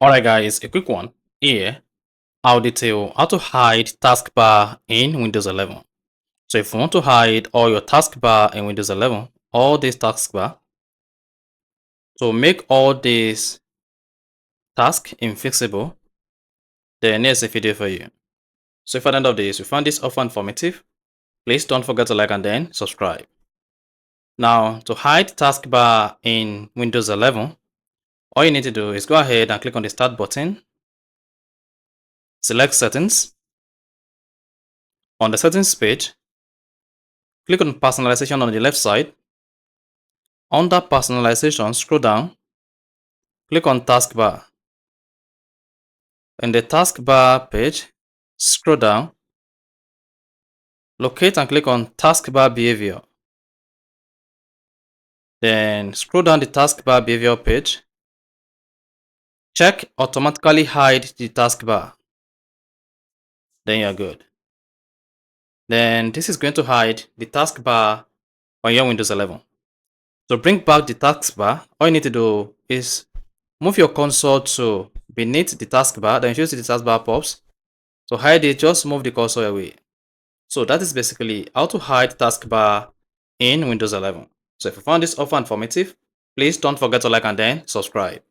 Alright guys, a quick one. Here, I'll detail how to hide taskbar in Windows 11. So if you want to hide all your taskbar in Windows 11, all this taskbar, to make all these tasks invisible, then here's a video for you. So if at the end of this you found this offer informative, please don't forget to like and then subscribe. Now, to hide taskbar in Windows 11, all you need to do is go ahead and click on the Start button, select Settings. On the Settings page, click on Personalization on the left side. Under Personalization, scroll down, click on Taskbar. In the Taskbar page, scroll down, locate and click on Taskbar Behavior. Then scroll down the Taskbar Behavior page. Check Automatically Hide the Taskbar. Then you're good. Then this is going to hide the taskbar on your Windows 11. To bring back the taskbar, all you need to do is move your console to beneath the taskbar, then you see the taskbar pops. To hide it, just move the cursor away. So that is basically how to hide taskbar in Windows 11. So if you found this offer informative, please don't forget to like and then subscribe.